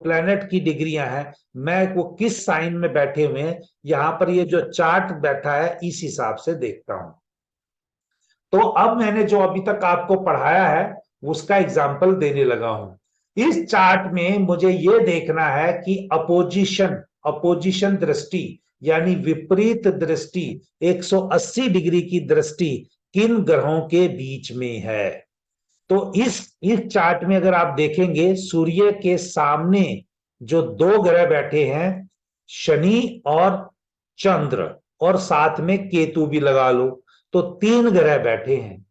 Planet की डिग्रियां हैं, मैं वो किस साइन में बैठे हुए हैं, यहां पर ये जो चार्ट बैठा है इस हिसाब से देखता हूं। तो अब मैंने जो अभी तक आपको पढ़ाया है उसका एग्जाम्पल देने लगा हूं। इस चार्ट में मुझे ये देखना है कि अपोजिशन अपोजिशन दृष्टि यानी विपरीत दृष्टि 180 डिग्री की दृष्टि किन ग्रहों के बीच में है। तो इस चार्ट में अगर आप देखेंगे, सूर्य के सामने जो दो ग्रह बैठे हैं, शनि और चंद्र, और साथ में केतु भी लगा लो, तो तीन ग्रह बैठे हैं।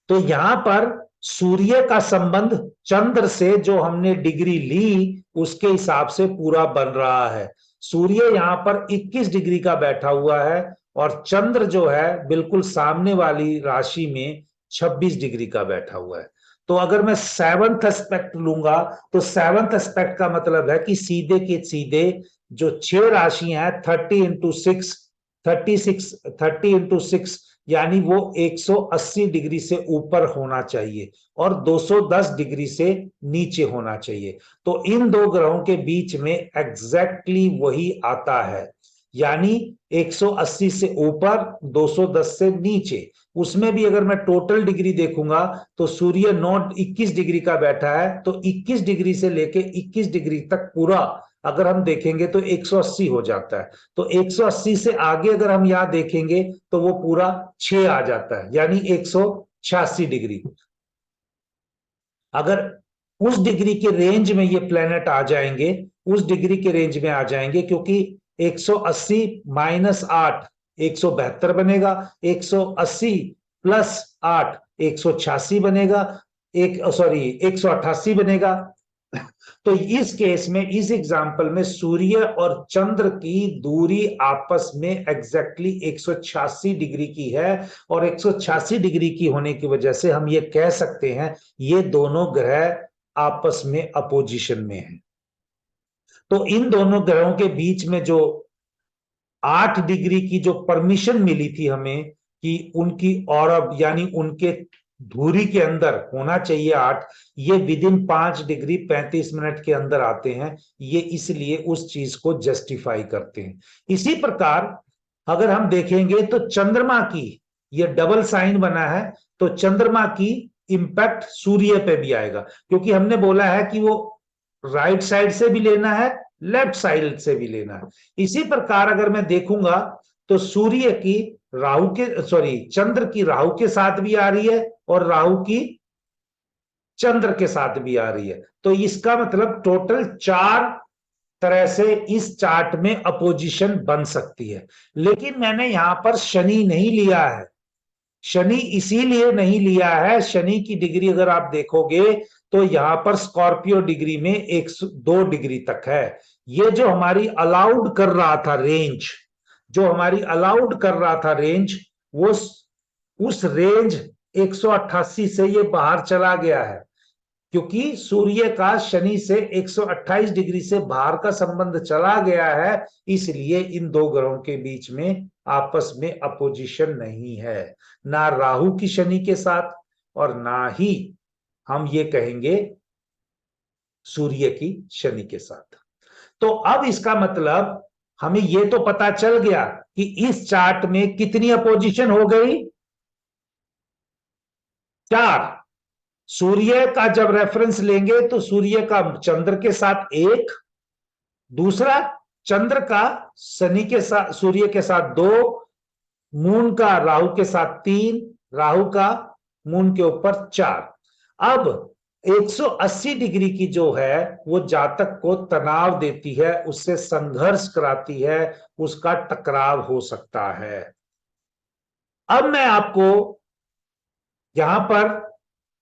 तो यहां पर सूर्य का संबंध चंद्र से जो हमने डिग्री ली उसके हिसाब से पूरा बन रहा है। सूर्य यहां पर 21 डिग्री का बैठा हुआ है और चंद्र जो है बिल्कुल सामने वाली राशि में 26 डिग्री का बैठा हुआ है। तो अगर मैं सेवंथ एस्पेक्ट लूंगा तो सेवंथ एस्पेक्ट का मतलब है कि सीधे के सीधे जो 6 राशियां हैं 30 यानी वो 180 डिग्री से ऊपर होना चाहिए और 210 डिग्री से नीचे होना चाहिए। तो इन दो ग्रहों के बीच में एग्जैक्टली वही आता है, यानी 180 से ऊपर 210 से नीचे। उसमें भी अगर मैं टोटल डिग्री देखूंगा तो सूर्य 21 डिग्री का बैठा है, तो 21 डिग्री से लेके 21 डिग्री तक पूरा अगर हम देखेंगे तो 180 हो जाता है। तो 180 से आगे अगर हम यहां देखेंगे तो वो पूरा 6 आ जाता है, यानी 186 डिग्री। अगर उस डिग्री के रेंज में ये प्लेनेट आ जाएंगे, उस डिग्री के रेंज में आ जाएंगे, क्योंकि 180 माइनस 8 172 बनेगा, 180 प्लस 8 186 बनेगा, 188 बनेगा। तो इस केस में, इस एग्जाम्पल में सूर्य और चंद्र की दूरी आपस में एग्जैक्टली 186 डिग्री की है और 186 डिग्री की होने की वजह से हम ये कह सकते हैं ये दोनों ग्रह आपस में अपोजिशन में हैं। तो इन दोनों ग्रहों के बीच में जो 8 डिग्री की जो परमिशन मिली थी हमें कि उनकी ऑर्ब यानी उनके धुरी के अंदर होना चाहिए 8, ये विद इन 5 डिग्री 35 मिनट के अंदर आते हैं, ये इसलिए उस चीज को जस्टिफाई करते हैं। इसी प्रकार अगर हम देखेंगे तो चंद्रमा की, ये डबल साइन बना है, तो चंद्रमा की इंपैक्ट सूर्य पे भी आएगा, क्योंकि हमने बोला है कि वो राइट साइड से भी लेना है, लेफ्ट साइड से भी लेना है। इसी प्रकार अगर मैं देखूंगा तो सूर्य की राहु के चंद्र की राहु के साथ भी आ रही है और राहु की चंद्र के साथ भी आ रही है। तो इसका मतलब टोटल 4 तरह से इस चार्ट में अपोजिशन बन सकती है। लेकिन मैंने यहां पर शनि नहीं लिया है। शनि इसीलिए नहीं लिया है, शनि की डिग्री अगर आप देखोगे तो यहां पर स्कॉर्पियो डिग्री में 102 डिग्री तक है। ये जो हमारी अलाउड कर रहा था रेंज, जो हमारी अलाउड कर रहा था रेंज, वो उस रेंज 188 से ये बाहर चला गया है, क्योंकि सूर्य का शनि से 128 डिग्री से बाहर का संबंध चला गया है, इसलिए इन दो ग्रहों के बीच में आपस में अपोजिशन नहीं है, ना राहु की शनि के साथ और ना ही हम ये कहेंगे सूर्य की शनि के साथ। तो अब इसका मतलब हमें ये तो पता चल गया कि इस चार्ट में कितनी अपोजिशन हो गई, 4। सूर्य का जब रेफरेंस लेंगे तो सूर्य का चंद्र के साथ 1, दूसरा चंद्र का शनि के साथ, सूर्य के साथ 2, मून का राहु के साथ 3, राहु का मून के ऊपर 4। अब 180 डिग्री की जो है वो जातक को तनाव देती है, उससे संघर्ष कराती है, उसका टकराव हो सकता है। अब मैं आपको यहां पर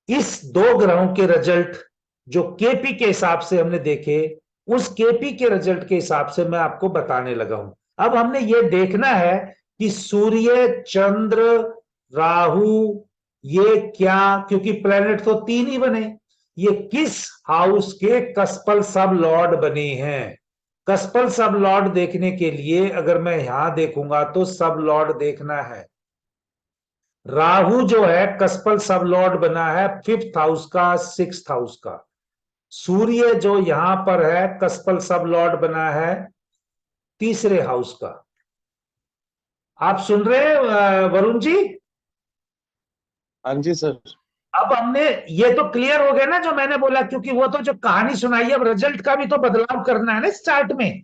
इस दो ग्रहों के रिजल्ट जो केपी के हिसाब से हमने देखे, उस केपी के रिजल्ट के हिसाब से मैं आपको बताने लगा हूं। अब हमने ये देखना है कि सूर्य, चंद्र, राहु, ये क्या, क्योंकि प्लेनेट तो 3 ही बने, ये किस हाउस के कस्पल सब लॉर्ड बने हैं। कस्पल सब लॉर्ड देखने के लिए अगर मैं यहां देखूंगा तो सब लॉर्ड देखना है। राहु जो है कस्पल सब लॉर्ड बना है 5th हाउस का, 6th हाउस का। सूर्य जो यहां पर है कस्पल सब लॉर्ड बना है तीसरे हाउस का। आप सुन रहे हैं वरुण जी? हाँ जी सर। अब हमने ये तो क्लियर हो गया ना जो मैंने बोला, क्योंकि वो तो जो कहानी सुनाई है, अब रिजल्ट का भी तो बदलाव करना है ना इस चार्ट में,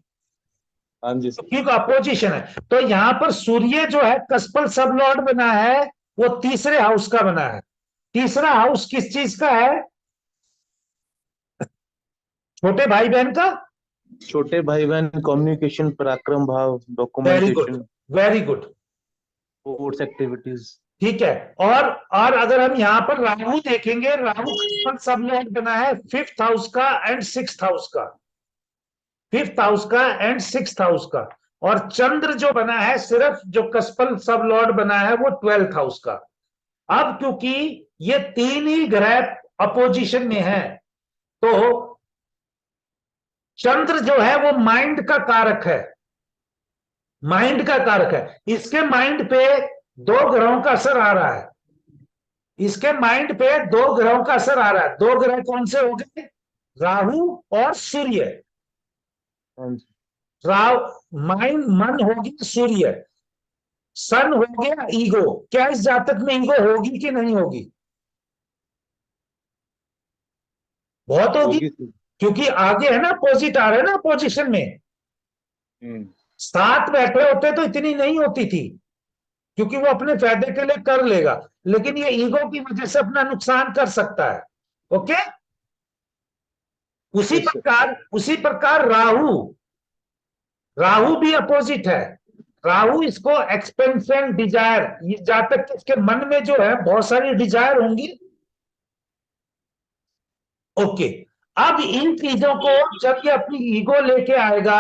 हाँ जी सर। क्योंकि अपोजिशन है। तो यहां पर सूर्य जो है कस्पल सब लॉर्ड बना है, वो तीसरे हाउस का बना है। तीसरा हाउस किस चीज का है? छोटे भाई बहन का। छोटे भाई बहन, कम्युनिकेशन, पराक्रम भाव, very good, documentation, very good. Sports activities. ठीक है। और अगर हम यहां पर राहु देखेंगे, राहु कस्पल सब लॉर्ड बना है फिफ्थ हाउस का एंड सिक्स्थ हाउस का, फिफ्थ हाउस का एंड सिक्स्थ हाउस का। और चंद्र जो बना है सिर्फ जो कस्पल सब लॉर्ड बना है वो ट्वेल्थ हाउस का। अब क्योंकि ये तीन ही ग्रह अपोजिशन में है, तो चंद्र जो है वो माइंड का कारक है, माइंड का कारक है। इसके माइंड पे दो ग्रहों का असर आ रहा है, इसके माइंड पे दो ग्रहों का असर आ रहा है। दो ग्रह कौन से हो गए? राहु और सूर्य। हाँ जी। राहु माइंड, मन हो गया सूर्य, सन हो गया ईगो। क्या इस जातक में ईगो होगी कि नहीं होगी? बहुत होगी, होगी सर। क्योंकि आगे है ना अपोजिट आ रहे हैं ना पोजीशन में। हम्म। साथ बैठे होते तो इतनी नहीं होती थी, क्योंकि वो अपने फायदे के लिए कर लेगा, लेकिन ये ईगो की वजह से अपना नुकसान कर सकता है। ओके। Yes sir. उसी प्रकार राहु, राहु भी अपोजिट है। राहु इसको एक्सपेंशन डिजायर, जहां तक इसके मन में जो है बहुत सारी डिजायर होंगी। ओके। अब इन चीजों को जब ये अपनी ईगो लेके आएगा,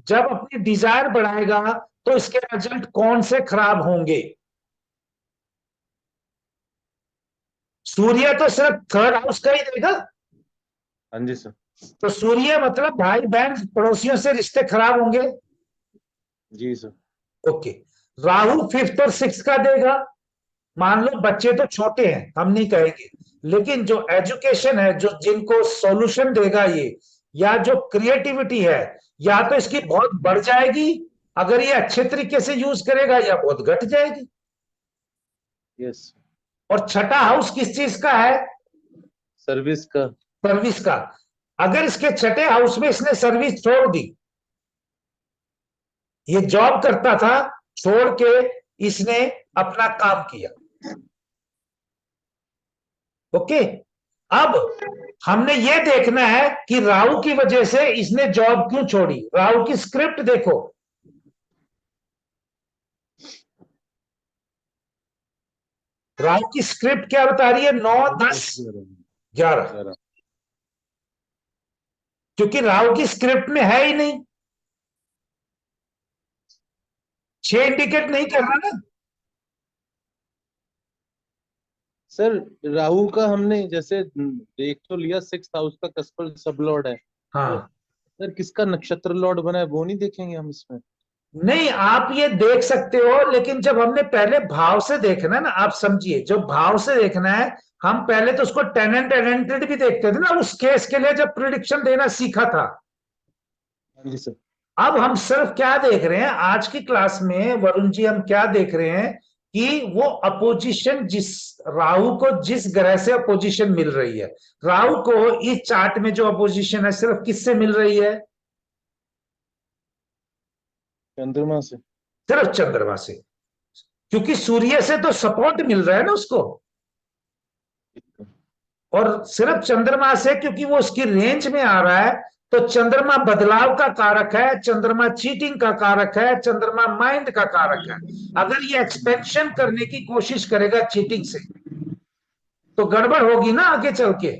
जब अपनी डिजायर बढ़ाएगा, तो इसके रिजल्ट कौन से खराब होंगे? सूर्य तो सिर्फ थर्ड हाउस का ही देगा। हाँ जी सर। तो सूर्य मतलब भाई बहन पड़ोसियों से रिश्ते खराब होंगे। जी सर। ओके। राहु फिफ्थ और सिक्स का देगा। मान लो बच्चे तो छोटे हैं, हम नहीं कहेंगे, लेकिन जो एजुकेशन है, जो जिनको सॉल्यूशन देगा ये, या जो क्रिएटिविटी है, या तो इसकी बहुत बढ़ जाएगी अगर ये अच्छे तरीके से यूज करेगा, या बहुत घट जाएगी। यस। और छठा हाउस किस चीज का है? सर्विस का। सर्विस का। अगर इसके छठे हाउस में इसने सर्विस छोड़ दी, ये जॉब करता था, छोड़ के इसने अपना काम किया। ओके। अब हमने ये देखना है कि राहु की वजह से इसने जॉब क्यों छोड़ी। राहु की स्क्रिप्ट देखो, राहु की स्क्रिप्ट क्या बता रही है? 9, 10, 11। 11। क्योंकि राहु की स्क्रिप्ट में है ही नहीं, 6 इंडिकेट नहीं कर रहा ना। सर, राहु का हमने जैसे देख तो लिया, सिक्स हाउस का कस्पल सब लॉर्ड है, तो हाँ, सर किसका नक्षत्र लॉर्ड बना है वो नहीं देखेंगे हम इसमें? नहीं आप ये देख सकते हो, लेकिन जब हमने पहले भाव से देखना है ना, आप समझिए, जो भाव से देखना है, हम पहले तो उसको टेनेंट टेनेंटेड भी देखते थे ना उस केस के लिए जब प्रिडिक्शन देना सीखा था। हाँ जी सर। अब हम सिर्फ क्या देख रहे हैं आज की क्लास में वरुण जी, हम क्या देख रहे हैं कि वो अपोजिशन, जिस राहु को जिस ग्रह से अपोजिशन मिल रही है, राहु को इस चार्ट में जो अपोजिशन है सिर्फ किससे मिल रही है? चंद्रमा से। सिर्फ चंद्रमा से, क्योंकि सूर्य से तो सपोर्ट मिल रहा है ना उसको। और सिर्फ चंद्रमा से, क्योंकि वो उसकी रेंज में आ रहा है। तो चंद्रमा बदलाव का कारक है, चंद्रमा चीटिंग का कारक है, चंद्रमा माइंड का कारक है। अगर ये एक्सपेंशन करने की कोशिश करेगा चीटिंग से, तो गड़बड़ होगी ना आगे चल के।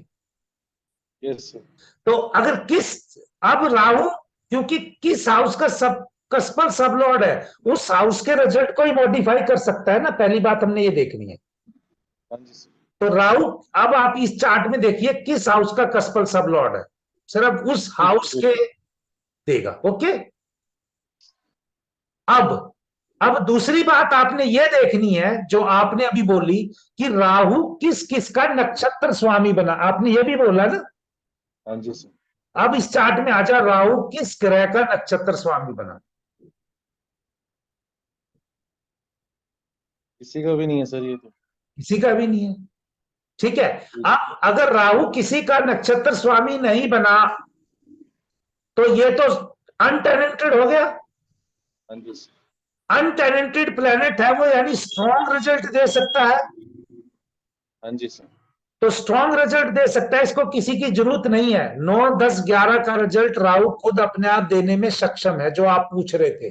Yes sir. तो अगर किस, अब राहु क्योंकि किस हाउस का सब कस्पल सब लॉर्ड है, उस हाउस के रिजल्ट को ही मॉडिफाई कर सकता है ना, पहली बात हमने ये देखनी है। हाँ जी सर। तो राहु, अब आप इस चार्ट में देखिए किस हाउस का कस्पल सब लॉर्ड है, सिर्फ उस हाउस के देगा। ओके। अब अब दूसरी बात आपने यह देखनी है जो आपने अभी बोली, कि राहु किस किस का नक्षत्र स्वामी बना, आपने यह भी बोला ना। हाँ जी सर। अब इस चार्ट में आजा, राहु किस ग्रह का नक्षत्र स्वामी बना? किसी का भी नहीं है सर ये तो। किसी का भी नहीं है। ठीक है। जी। अब अगर राहु किसी का नक्षत्र स्वामी नहीं बना तो ये तो अनटैलेंटेड हो गया। हाँ जी सर। अनटैलेंटेड प्लेनेट है वो, यानी स्ट्रॉन्ग रिजल्ट दे सकता है। हाँ जी सर। तो स्ट्रॉन्ग रिजल्ट दे सकता है, इसको किसी की जरूरत नहीं है। 9, 10, 11 का रिजल्ट राहु खुद अपने आप देने में सक्षम है, जो आप पूछ रहे थे।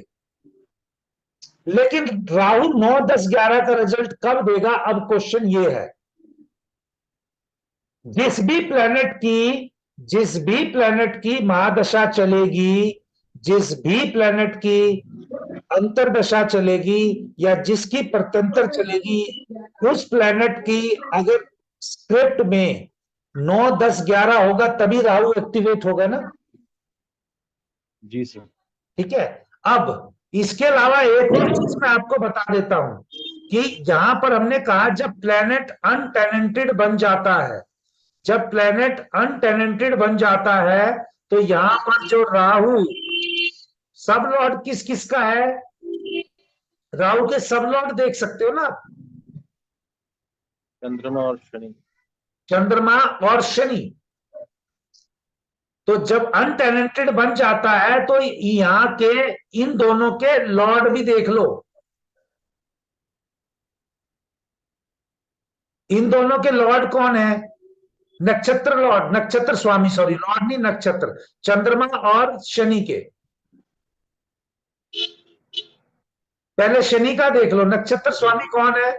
लेकिन राहु 9, 10, 11 का रिजल्ट कब देगा? अब क्वेश्चन ये है, जिस भी प्लेनेट की महादशा चलेगी, जिस भी प्लेनेट की अंतरदशा चलेगी, या जिसकी प्रत्यंतर चलेगी, उस प्लेनेट की अगर स्क्रिप्ट में 9, 10, 11 होगा तभी राहु एक्टिवेट होगा ना। जी सर। ठीक है। अब इसके अलावा एक और चीज मैं आपको बता देता हूं कि यहां पर हमने कहा जब प्लेनेट अनटेनेंटेड बन जाता है, जब प्लेनेट अनटेनेंटेड बन जाता है तो यहां पर जो राहु सब लॉर्ड किस किस का है? राहु के सब लॉर्ड देख सकते हो ना, चंद्रमा और शनि। चंद्रमा और शनि। तो जब अनटेनेंटेड बन जाता है तो यहां के इन दोनों के लॉर्ड भी देख लो। इन दोनों के लॉर्ड कौन है? नक्षत्र लॉर्ड, नक्षत्र स्वामी, सॉरी लॉर्ड नहीं नक्षत्र, चंद्रमा और शनि के। पहले शनि का देख लो, नक्षत्र स्वामी कौन है?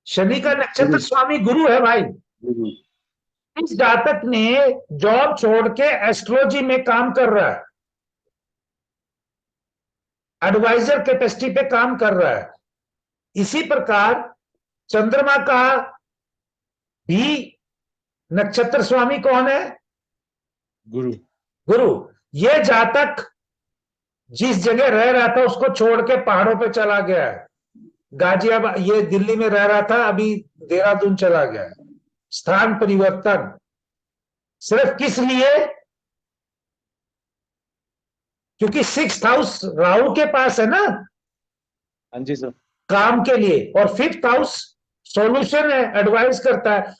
शनि का नक्षत्र स्वामी गुरु है भाई। गुरु। इस जातक ने जॉब छोड़ के एस्ट्रोलॉजी में काम कर रहा है, एडवाइजर कैपेसिटी पे काम कर रहा है। इसी प्रकार चंद्रमा का भी नक्षत्र स्वामी कौन है? गुरु। गुरु। ये जातक जिस जगह रह रहा था उसको छोड़ के पहाड़ों पे चला गया है। गाजियाबाद, ये दिल्ली में रह रहा था, अभी देहरादून चला गया है। स्थान परिवर्तन सिर्फ किस लिए? क्योंकि 6th हाउस राहु के पास है ना, हाँ जी सर। काम के लिए, और 5th हाउस सॉल्यूशन है, एडवाइस करता है।